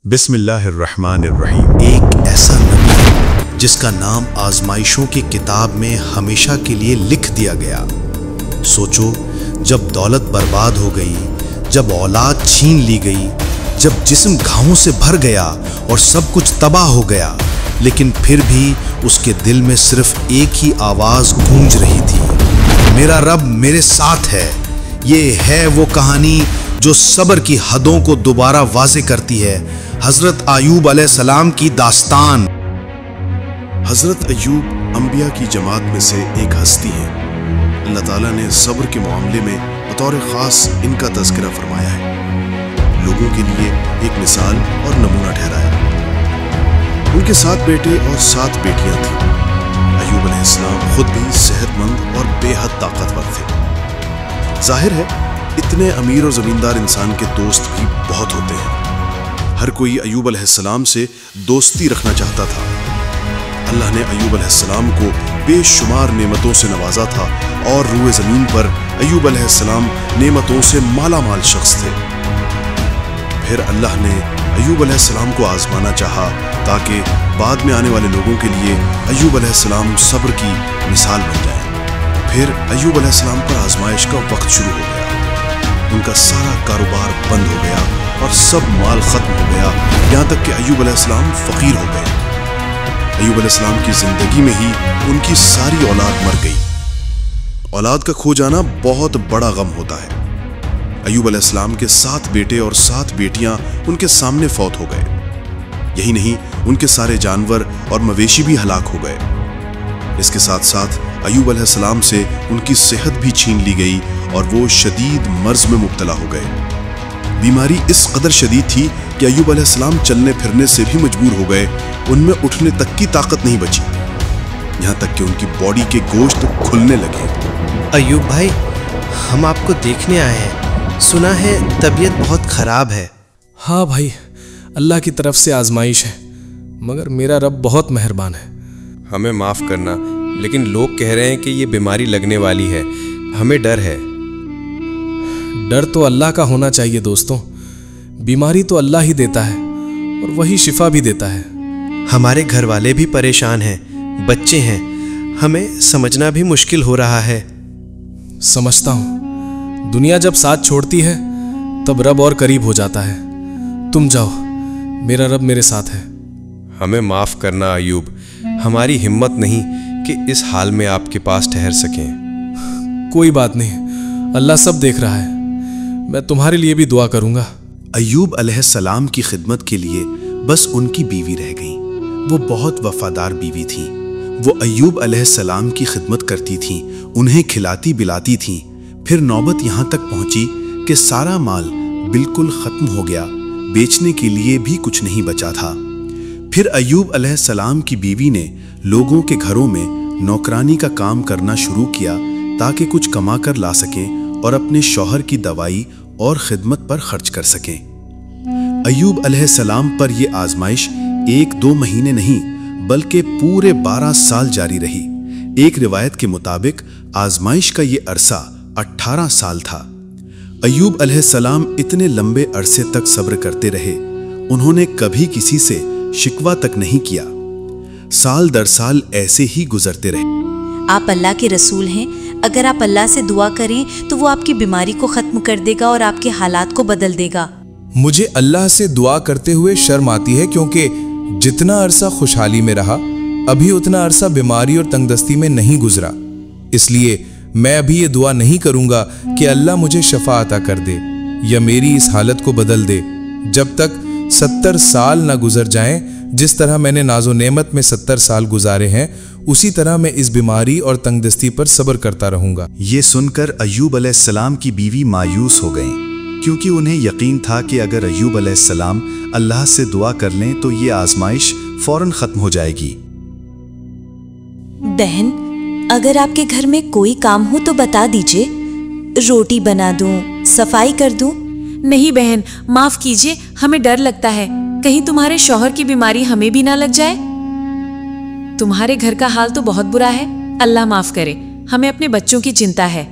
بسم اللہ الرحمن الرحیم۔ ایک ایسا نبی جس کا نام آزمائشوں کی کتاب میں ہمیشہ کے لیے لکھ دیا گیا۔ سوچو، جب دولت برباد ہو گئی، جب اولاد چھین لی گئی، جب جسم گھاؤں سے بھر گیا اور سب کچھ تباہ ہو گیا، لیکن پھر بھی اس کے دل میں صرف ایک ہی آواز گونج رہی تھی، میرا رب میرے ساتھ ہے۔ یہ ہے وہ کہانی جو صبر کی حدوں کو دوبارہ واضح کرتی ہے۔ حضرت ایوب علیہ السلام کی داستان۔ حضرت ایوب انبیاء کی جماعت میں سے ایک ہستی ہے۔ اللہ تعالیٰ نے صبر کے معاملے میں بطور خاص ان کا تذکرہ فرمایا ہے، لوگوں کے لیے ایک مثال اور نمونہ ٹھہرایا۔ ان کے 7 بیٹے اور 7 بیٹیاں تھیں۔ ایوب علیہ السلام خود بھی صحت مند اور بے حد طاقتور تھے۔ ظاہر ہے اتنے امیر اور زمیندار انسان کے دوست بھی بہت ہوتے ہیں۔ ہر کوئی ایوب علیہ السلام سے دوستی رکھنا چاہتا تھا۔ اللہ نے ایوب علیہ السلام کو بے شمار نعمتوں سے نوازا تھا اور روئے زمین پر ایوب علیہ السلام نعمتوں سے مالا مال شخص تھے۔ پھر اللہ نے ایوب علیہ السلام کو آزمانا چاہا تاکہ بعد میں آنے والے لوگوں کے لیے ایوب علیہ السلام صبر کی مثال بن جائیں۔ پھر ایوب علیہ السلام پر آزمائش کا وقت شروع ہو گیا۔ ان کا سارا کاروبار بند ہو گیا اور سب مال ختم ہو گیا، یہاں تک کہ ایوب علیہ السلام فقیر ہو گئے۔ ایوب علیہ السلام کی زندگی میں ہی ان کی ساری اولاد مر گئی۔ اولاد کا کھو جانا بہت بڑا غم ہوتا ہے۔ ایوب علیہ السلام کے 7 بیٹے اور 7 بیٹیاں ان کے سامنے فوت ہو گئے۔ یہی نہیں، ان کے سارے جانور اور مویشی بھی ہلاک ہو گئے۔ اس کے ساتھ ساتھ ایوب علیہ السلام سے ان کی صحت بھی چھین لی گئی اور وہ شدید مرض میں مبتلا ہو گئے۔ بیماری اس قدر شدید تھی کہ ایوب علیہ السلام چلنے پھرنے سے بھی مجبور ہو گئے، ان میں اٹھنے تک کی طاقت نہیں بچی، یہاں تک کہ ان کی باڈی کے گوشت کھلنے لگے۔ ایوب بھائی، ہم آپ کو دیکھنے آئے ہیں، سنا ہے طبیعت بہت خراب ہے۔ ہاں بھائی، اللہ کی طرف سے آزمائش ہے، مگر میرا رب بہت مہربان ہے۔ ہمیں معاف کرنا، لیکن لوگ کہہ رہے ہیں کہ یہ بیماری لگنے والی ہے، ہمیں ڈر ہے۔ ڈر تو اللہ کا ہونا چاہیے دوستوں، بیماری تو اللہ ہی دیتا ہے اور وہی شفا بھی دیتا ہے۔ ہمارے گھر والے بھی پریشان ہیں، بچے ہیں، ہمیں سمجھنا بھی مشکل ہو رہا ہے۔ سمجھتا ہوں، دنیا جب ساتھ چھوڑتی ہے تب رب اور قریب ہو جاتا ہے۔ تم جاؤ، میرا رب میرے ساتھ ہے۔ ہمیں معاف کرنا ایوب، ہماری ہمت نہیں کہ اس حال میں آپ کے پاس ٹھہر سکیں۔ کوئی بات نہیں، اللہ سب دیکھ رہا ہے، میں تمہارے لیے بھی دعا کروں گا۔ ایوب علیہ السلام کی خدمت کے لیے بس ان کی بیوی رہ گئی۔ وہ بہت وفادار بیوی تھی۔ وہ ایوب علیہ السلام کی خدمت کرتی تھیں، انہیں کھلاتی بلاتی تھیں۔ پھر نوبت یہاں تک پہنچی کہ سارا مال بالکل ختم ہو گیا، بیچنے کے لیے بھی کچھ نہیں بچا تھا۔ پھر ایوب علیہ السلام کی بیوی نے لوگوں کے گھروں میں نوکرانی کا کام کرنا شروع کیا تاکہ کچھ کما کر لا سکیں اور اپنے شوہر کی دوائی اور خدمت پر خرچ کر سکیں۔ ایوب علیہ السلام پر یہ آزمائش 1-2 مہینے نہیں بلکہ پورے 12 سال جاری رہی۔ ایک روایت کے مطابق آزمائش کا یہ عرصہ 18 سال تھا۔ ایوب علیہ السلام اتنے لمبے عرصے تک صبر کرتے رہے، انہوں نے کبھی کسی سے شکوہ تک نہیں کیا۔ سال در سال ایسے ہی گزرتے رہے۔ آپ اللہ کے رسول ہیں، اگر آپ اللہ سے دعا کریں تو وہ آپ کی بیماری کو ختم کر دے گا اور آپ کے حالات کو بدل دے گا۔ مجھے اللہ سے دعا کرتے ہوئے شرم آتی ہے، کیونکہ جتنا عرصہ خوشحالی میں رہا ابھی اتنا عرصہ بیماری اور تنگ دستی میں نہیں گزرا۔ اس لیے میں ابھی یہ دعا نہیں کروں گا کہ اللہ مجھے شفا عطا کر دے یا میری اس حالت کو بدل دے، جب تک 70 سال نہ گزر جائیں۔ جس طرح میں نے ناز و نعمت میں 70 سال گزارے ہیں، اسی طرح میں اس بیماری اور تنگ دستی پر صبر کرتا رہوں گا۔ یہ سن کر ایوب علیہ السلام کی بیوی مایوس ہو گئیں، کیونکہ انہیں یقین تھا کہ اگر ایوب علیہ السلام اللہ سے دعا کر لیں تو یہ آزمائش فوراً ختم ہو جائے گی۔ بہن، اگر آپ کے گھر میں کوئی کام ہو تو بتا دیجئے، روٹی بنا دوں، صفائی کر دوں؟ نہیں بہن، معاف کیجئے، ہمیں ڈر لگتا ہے کہیں تمہارے شوہر کی بیماری ہمیں بھی نہ لگ جائے۔ تمہارے گھر کا حال تو بہت برا ہے، اللہ معاف کرے، ہمیں اپنے بچوں کی چنتا ہے۔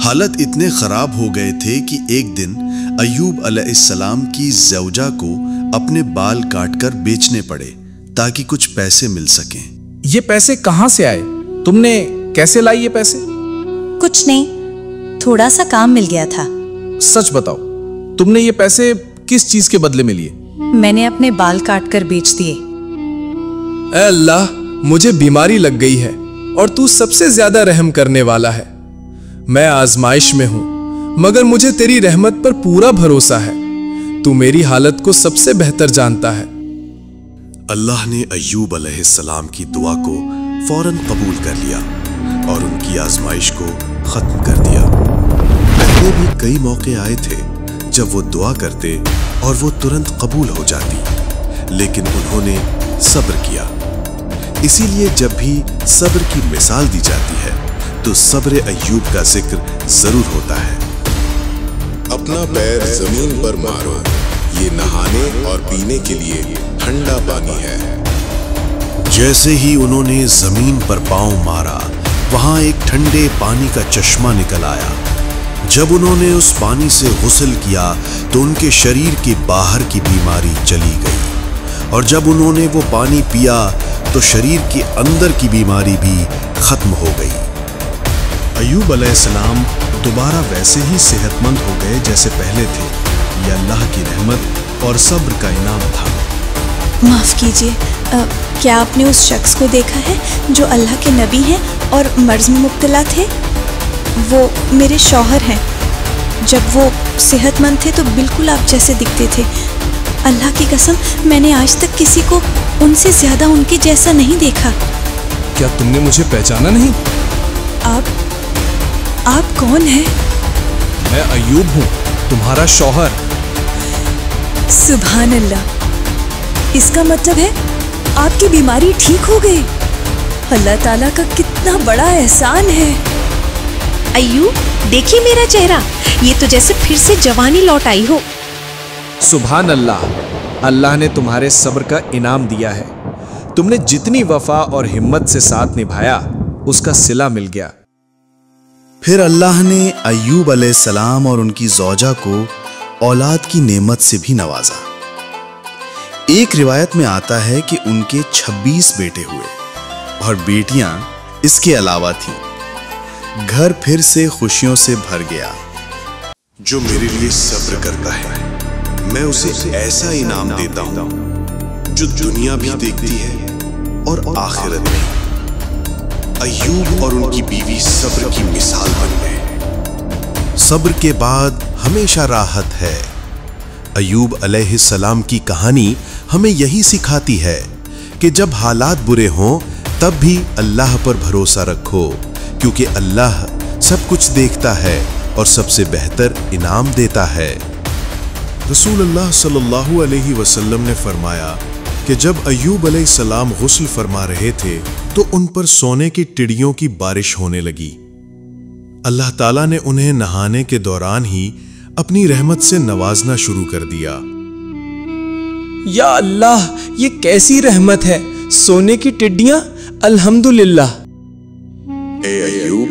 حالت اتنے خراب ہو گئے تھے کہ ایک دن ایوب علیہ السلام کی زوجہ کو اپنے بال کاٹ کر بیچنے پڑے تاکہ کچھ پیسے مل سکیں۔ یہ پیسے کہاں سے آئے؟ تم نے کیسے لائی یہ پیسے؟ کچھ نہیں، تھوڑا سا کام مل گیا تھا۔ سچ بتاؤ، تم نے یہ پیسے کس چیز کے بدلے میں لیے؟ میں نے اپنے بال کاٹ کر بیچ دیے۔ اے اللہ، مجھے بیماری لگ گئی ہے اور تو سب سے زیادہ رحم کرنے والا ہے۔ میں آزمائش میں ہوں، مگر مجھے تیری رحمت پر پورا بھروسہ ہے۔ تو میری حالت کو سب سے بہتر جانتا ہے۔ اللہ نے ایوب علیہ السلام کی دعا کو فوراً قبول کر لیا اور ان کی آزمائش کو ختم کر دیا۔ پہلے بھی کئی موقع آئے تھے جب وہ دعا کرتے اور وہ ترنت قبول ہو جاتی، لیکن انہوں نے صبر کیا۔ اسی لیے جب بھی صبر کی مثال دی جاتی ہے تو صبر ایوب کا ذکر ضرور ہوتا ہے۔ اپنا پیر زمین پر مارو، یہ نہانے اور پینے کے لیے ٹھنڈا پانی ہے۔ جیسے ہی انہوں نے زمین پر پاؤں مارا، وہاں ایک ٹھنڈے پانی کا چشمہ نکل آیا۔ جب انہوں نے اس پانی سے غسل کیا تو ان کے شریر کے باہر کی بیماری چلی گئی، اور جب انہوں نے وہ پانی پیا تو شریر کے اندر کی بیماری بھی ختم ہو گئی۔ ایوب علیہ السلام دوبارہ ویسے ہی صحت مند ہو گئے جیسے پہلے تھے۔ یہ اللہ کی رحمت اور صبر کا انعام تھا۔ معاف کیجیے، کیا آپ نے اس شخص کو دیکھا ہے جو اللہ کے نبی ہیں اور مرض میں مبتلا تھے؟ وہ میرے شوہر ہیں۔ جب وہ صحت مند تھے تو بالکل آپ جیسے دکھتے تھے۔ اللہ کی قسم، میں نے آج تک کسی کو ان سے زیادہ ان کے جیسا نہیں دیکھا۔ کیا تم نے مجھے پہچانا نہیں؟ آپ کون ہیں؟ میں ایوب ہوں، تمہارا شوہر۔ سبحان اللہ، اس کا مطلب ہے آپ کی بیماری ٹھیک ہو گئی۔ اللہ تعالیٰ کا کتنا بڑا احسان ہے۔ ایوب، دیکھیے میرا چہرہ، یہ تو جیسے پھر سے جوانی لوٹ آئی ہو۔ سبحان اللہ، اللہ نے تمہارے صبر کا انعام دیا ہے۔ تم نے جتنی وفا اور ہمت سے ساتھ نبھایا، اس کا صلہ مل گیا۔ پھر اللہ نے ایوب علیہ السلام اور ان کی زوجہ کو اولاد کی نعمت سے بھی نوازا۔ ایک روایت میں آتا ہے کہ ان کے 26 بیٹے ہوئے اور بیٹیاں اس کے علاوہ تھیں۔ گھر پھر سے خوشیوں سے بھر گیا۔ جو میرے لیے صبر کرتا ہے، میں اسے ایسا انعام دیتا ہوں جو دنیا بھی دیکھتی ہے اور آخرت بھی۔ ایوب اور ان کی بیوی صبر کی مثال بن گئے۔ صبر کے بعد ہمیشہ راحت ہے۔ ایوب علیہ السلام کی کہانی ہمیں یہی سکھاتی ہے کہ جب حالات برے ہوں تب بھی اللہ پر بھروسہ رکھو، کیونکہ اللہ سب کچھ دیکھتا ہے اور سب سے بہتر انعام دیتا ہے۔ رسول اللہ صلی اللہ علیہ وسلم نے فرمایا کہ جب ایوب علیہ السلام غسل فرما رہے تھے تو ان پر سونے کی ٹڑیوں کی بارش ہونے لگی۔ اللہ تعالیٰ نے انہیں نہانے کے دوران ہی اپنی رحمت سے نوازنا شروع کر دیا۔ یا اللہ، یہ کیسی رحمت ہے! سونے کی ٹڈیاں! الحمدللہ۔ اے ایوب،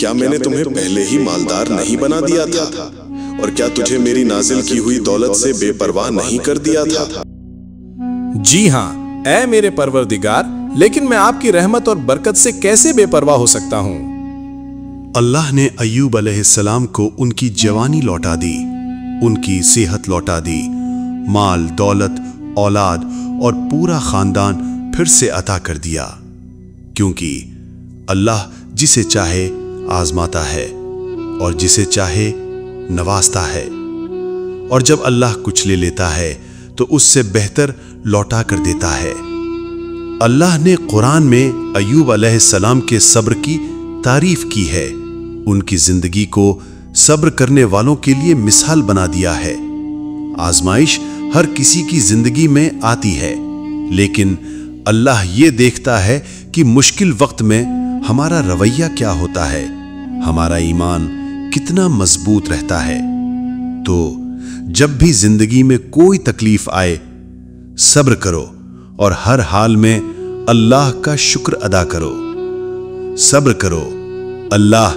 کیا میں نے تمہیں پہلے ہی مالدار نہیں بنا دیا تھا؟ اور کیا تجھے میری نازل کی ہوئی دولت سے بے پرواہ نہیں کر دیا تھا؟ جی ہاں اے میرے پروردگار، لیکن میں آپ کی رحمت اور برکت سے کیسے بے پرواہ ہو سکتا ہوں؟ اللہ نے ایوب علیہ السلام کو ان کی جوانی لوٹا دی، ان کی صحت لوٹا دی، مال، دولت، اولاد اور پورا خاندان پھر سے عطا کر دیا، کیونکہ اللہ جسے چاہے آزماتا ہے اور جسے چاہے نوازتا ہے، اور جب اللہ کچھ لے لیتا ہے تو اس سے بہتر لوٹا کر دیتا ہے۔ اللہ نے قرآن میں ایوب علیہ السلام کے صبر کی تعریف کی ہے، ان کی زندگی کو صبر کرنے والوں کے لیے مثال بنا دیا ہے۔ آزمائش ہر کسی کی زندگی میں آتی ہے، لیکن اللہ یہ دیکھتا ہے کہ مشکل وقت میں ہمارا رویہ کیا ہوتا ہے، ہمارا ایمان کتنا مضبوط رہتا ہے۔ تو جب بھی زندگی میں کوئی تکلیف آئے، صبر کرو اور ہر حال میں اللہ کا شکر ادا کرو۔ صبر کرو، اللہ